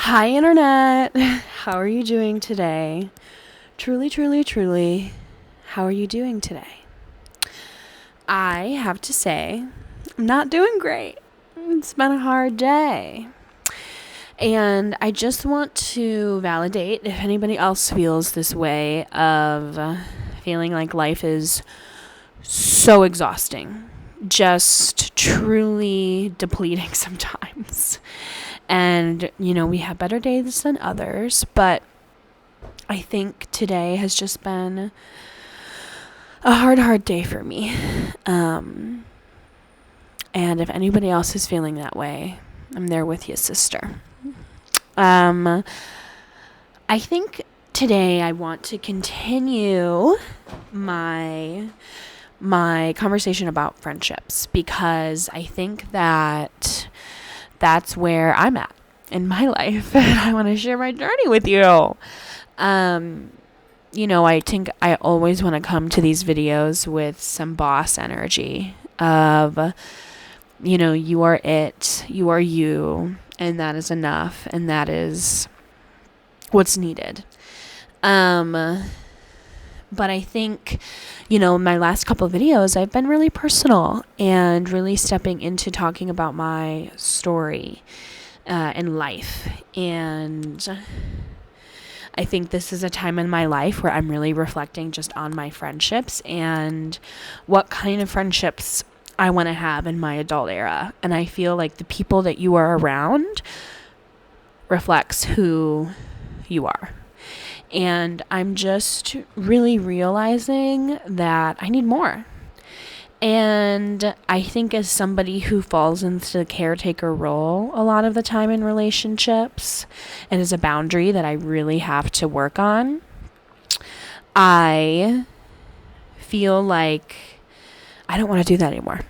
Hi, Internet. How are you doing today? Truly, truly, truly, how are you doing today? I have to say, I'm not doing great. It's been a hard day. And I just want to validate if anybody else feels this way of feeling like life is so exhausting, just truly depleting sometimes. And, we have better days than others, but I think today has just been a hard day for me. And if anybody else is feeling that way, I'm there with you, sister. I think today I want to continue my conversation about friendships because I think that's where I'm at in my life, and I want to share my journey with you. I think I always want to come to these videos with some boss energy of, you are it, you are you, and that is enough, and that is what's needed. But I think, my last couple of videos, I've been really personal and really stepping into talking about my story in life. And I think this is a time in my life where I'm really reflecting just on my friendships and what kind of friendships I want to have in my adult era. And I feel like the people that you are around reflects who you are. And I'm just really realizing that I need more. And I think as somebody who falls into the caretaker role a lot of the time in relationships, and is a boundary that I really have to work on, I feel like I don't want to do that anymore.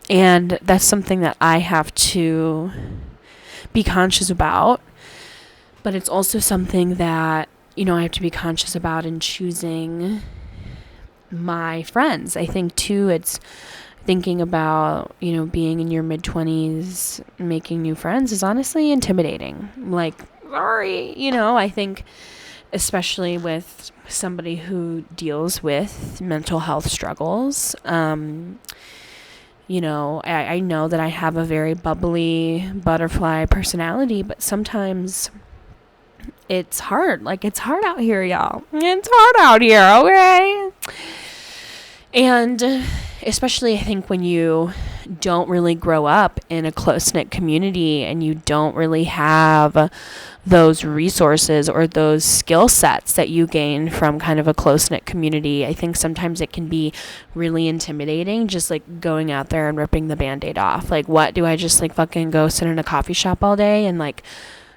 And that's something that I have to be conscious about. But it's also something that I have to be conscious about in choosing my friends. I think too, it's thinking about, being in your mid-20s, making new friends is honestly intimidating. I think especially with somebody who deals with mental health struggles, I know that I have a very bubbly butterfly personality, but sometimes it's hard. It's hard out here, y'all. It's hard out here, okay? And especially, I think, when you don't really grow up in a close-knit community and you don't really have those resources or those skill sets that you gain from kind of a close-knit community, I think sometimes it can be really intimidating just, going out there and ripping the Band-Aid off. What, do I just, fucking go sit in a coffee shop all day and,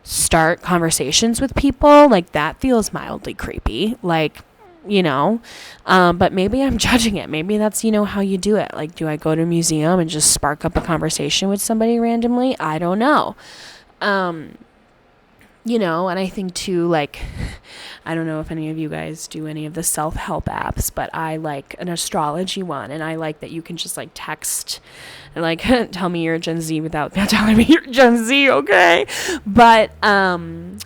start conversations with people? That feels mildly creepy. But maybe I'm judging it. Maybe that's, how you do it. Do I go to a museum and just spark up a conversation with somebody randomly? I don't know. And I think too, I don't know if any of you guys do any of the self-help apps, but I like an astrology one, and I like that you can just text and tell me you're Gen Z without telling me you're Gen Z, okay? But, when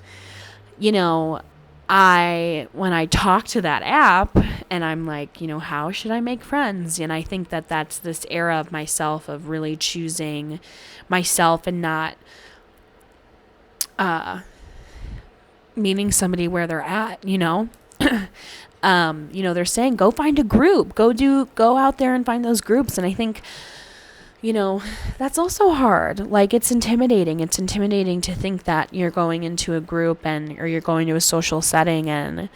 I talk to that app and I'm how should I make friends? And I think that that's this era of myself of really choosing myself and not, meeting somebody where they're at, they're saying, go find a group, go out there and find those groups. And I think, that's also hard. It's intimidating. It's intimidating to think that you're going into a group or you're going to a social setting and,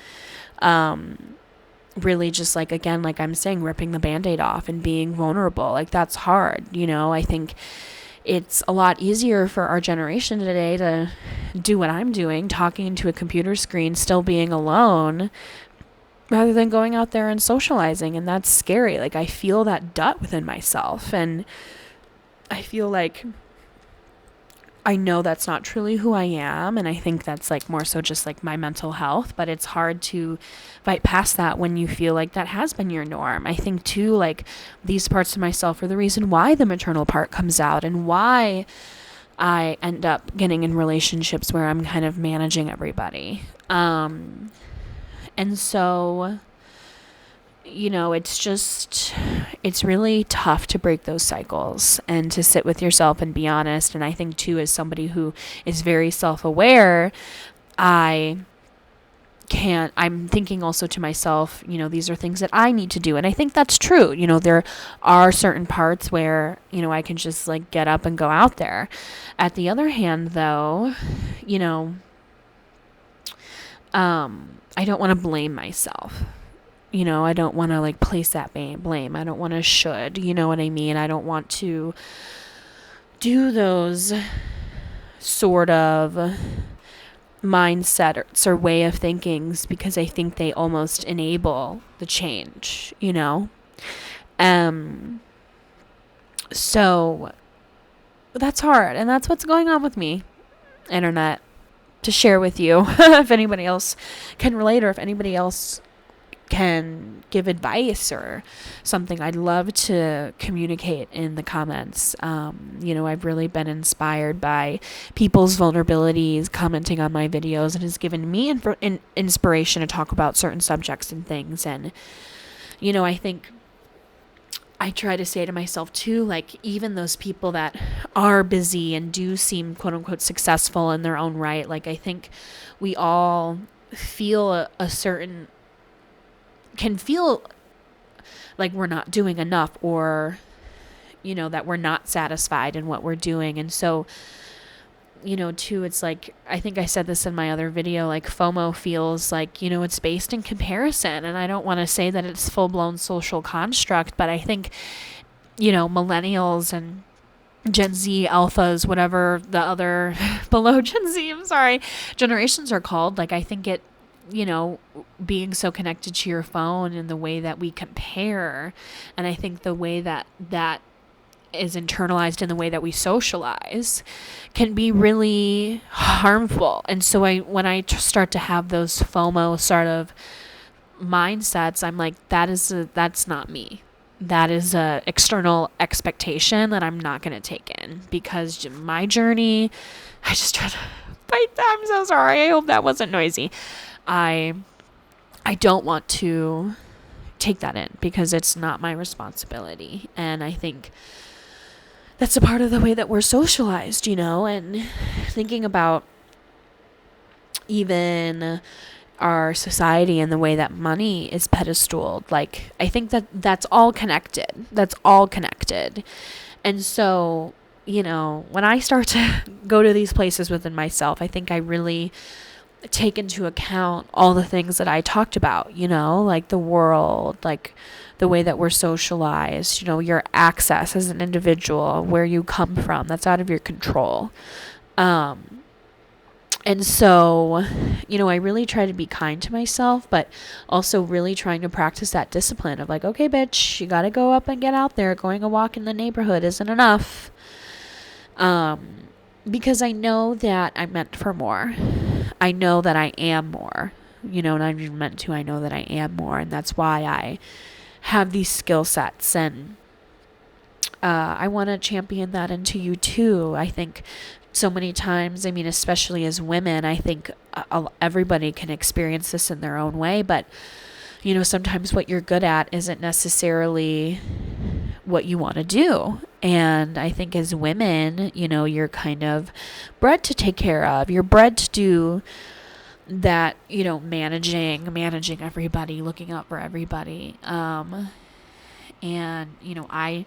really just again, I'm saying, ripping the Band-Aid off and being vulnerable. That's hard. I think it's a lot easier for our generation today to do what I'm doing, talking into a computer screen, still being alone, rather than going out there and socializing. And that's scary. I feel that gut within myself. And I feel I know that's not truly who I am. And I think that's more so just my mental health. But it's hard to fight past that when you feel that has been your norm. I think too, these parts of myself are the reason why the maternal part comes out and why I end up getting in relationships where I'm kind of managing everybody. And so, it's really tough to break those cycles and to sit with yourself and be honest. And I think too, as somebody who is very self-aware, I'm thinking also to myself, these are things that I need to do. And I think that's true. There are certain parts where, I can just like get up and go out there. At the other hand, though, I don't want to blame myself. I don't want to like place that blame. I don't want to should, you know what I mean? I don't want to do those sort of mindsets or way of thinkings because I think they almost enable the change, So that's hard, and that's what's going on with me, internet, to share with you. If anybody else can relate, or if anybody else can give advice or something, I'd love to communicate in the comments. I've really been inspired by people's vulnerabilities, commenting on my videos, and has given me inspiration to talk about certain subjects and things. And, I think I try to say to myself too, like, even those people that are busy and do seem quote unquote successful in their own right, like, I think we all feel can feel like we're not doing enough, or, that we're not satisfied in what we're doing. And so, too, it's like, I think I said this in my other video, like FOMO feels like, it's based in comparison. And I don't want to say that it's full-blown social construct, but I think, millennials and Gen Z, alphas, whatever the other below Gen Z, generations are called. Like, I think it, being so connected to your phone and the way that we compare, and I think the way that is internalized in the way that we socialize can be really harmful. And so when I start to have those FOMO sort of mindsets, I'm like, that's not me. That is a external expectation that I'm not going to take in, because my journey, I just tried to bite that. I'm so sorry. I hope that wasn't noisy. I don't want to take that in because it's not my responsibility. And I think that's a part of the way that we're socialized, and thinking about even our society and the way that money is pedestaled. Like, I think that's all connected. And so, when I start to go to these places within myself, I think I really take into account all the things that I talked about, like the world, like the way that we're socialized, your access as an individual, where you come from, that's out of your control. And so, I really try to be kind to myself, but also really trying to practice that discipline of like, okay, bitch, you got to go up and get out there. Going a walk in the neighborhood isn't enough. Because I know that I'm meant for more. I know that I am more, and I'm even meant to. I know that I am more, and that's why I have these skill sets, and I want to champion that into you too. I think so many times, especially as women, I think everybody can experience this in their own way, but sometimes what you're good at isn't necessarily what you want to do. And I think as women, you're kind of bred to take care of. You're bred to do that, managing everybody, looking out for everybody. And, I,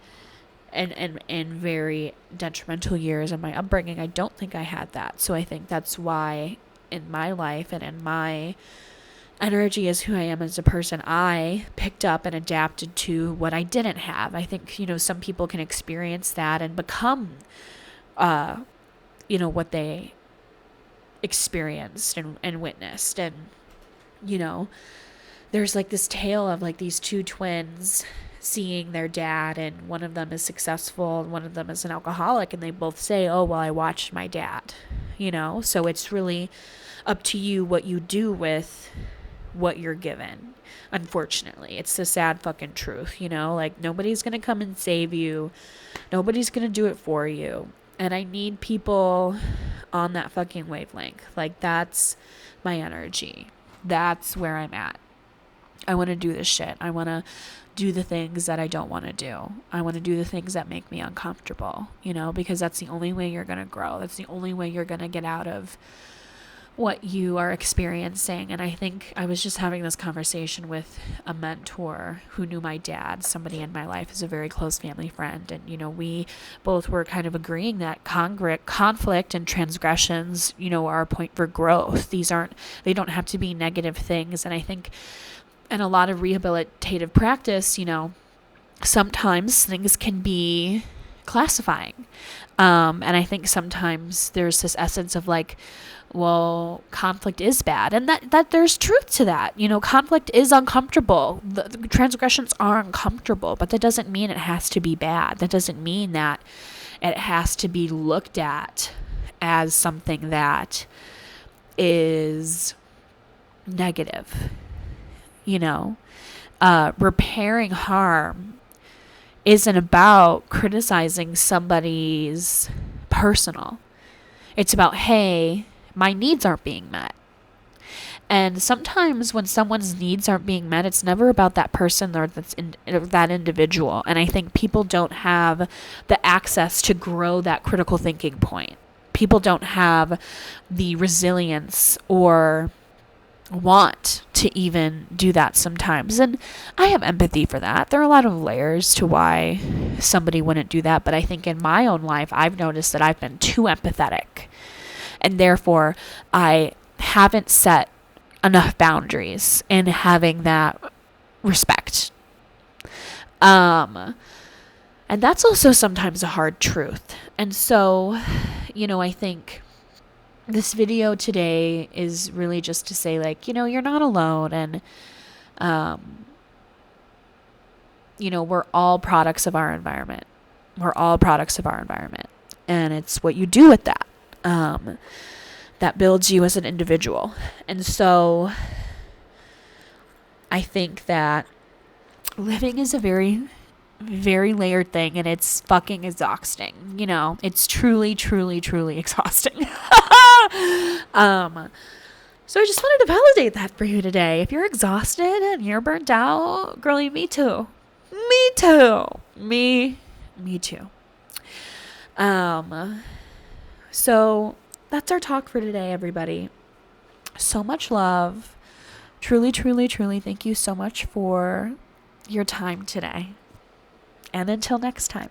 in very detrimental years in my upbringing, I don't think I had that. So I think that's why in my life and in my energy as who I am as a person, I picked up and adapted to what I didn't have. I think, some people can experience that and become, what they experienced and witnessed. And, there's like this tale of like these two twins seeing their dad, and one of them is successful and one of them is an alcoholic, and they both say, oh, well, I watched my dad, so it's really up to you what you do with what you're given. Unfortunately, it's the sad fucking truth, like nobody's gonna come and save you, nobody's gonna do it for you. And I need people on that fucking wavelength. Like, that's my energy. That's where I'm at. I want to do this shit. I want to do the things that I don't want to do. I want to do the things that make me uncomfortable, because that's the only way you're going to grow. That's the only way you're going to get out of what you are experiencing. And I think I was just having this conversation with a mentor who knew my dad. Somebody in my life is a very close family friend. And, we both were kind of agreeing that conflict and transgressions, are a point for growth. They don't have to be negative things. And I think in a lot of rehabilitative practice, sometimes things can be classifying. And I think sometimes there's this essence of like, well, conflict is bad. And that there's truth to that. Conflict is uncomfortable. The transgressions are uncomfortable, but that doesn't mean it has to be bad. That doesn't mean that it has to be looked at as something that is negative. Repairing harm isn't about criticizing somebody's personal. It's about, hey, my needs aren't being met. And sometimes when someone's needs aren't being met, it's never about that person or that individual. And I think people don't have the access to grow that critical thinking point. People don't have the resilience or want to even do that sometimes. And I have empathy for that. There are a lot of layers to why somebody wouldn't do that. But I think in my own life, I've noticed that I've been too empathetic. And therefore, I haven't set enough boundaries in having that respect. And that's also sometimes a hard truth. And so, I think this video today is really just to say, like, you're not alone. And, we're all products of our environment. We're all products of our environment. And it's what you do with that. That builds you as an individual. And so I think that living is a very, very layered thing, and it's fucking exhausting. It's truly, truly, truly exhausting. So I just wanted to validate that for you today. If you're exhausted and you're burnt out, girlie, me too. Me too. Me too. So that's our talk for today, everybody. So much love. Truly, truly, truly, thank you so much for your time today. And until next time.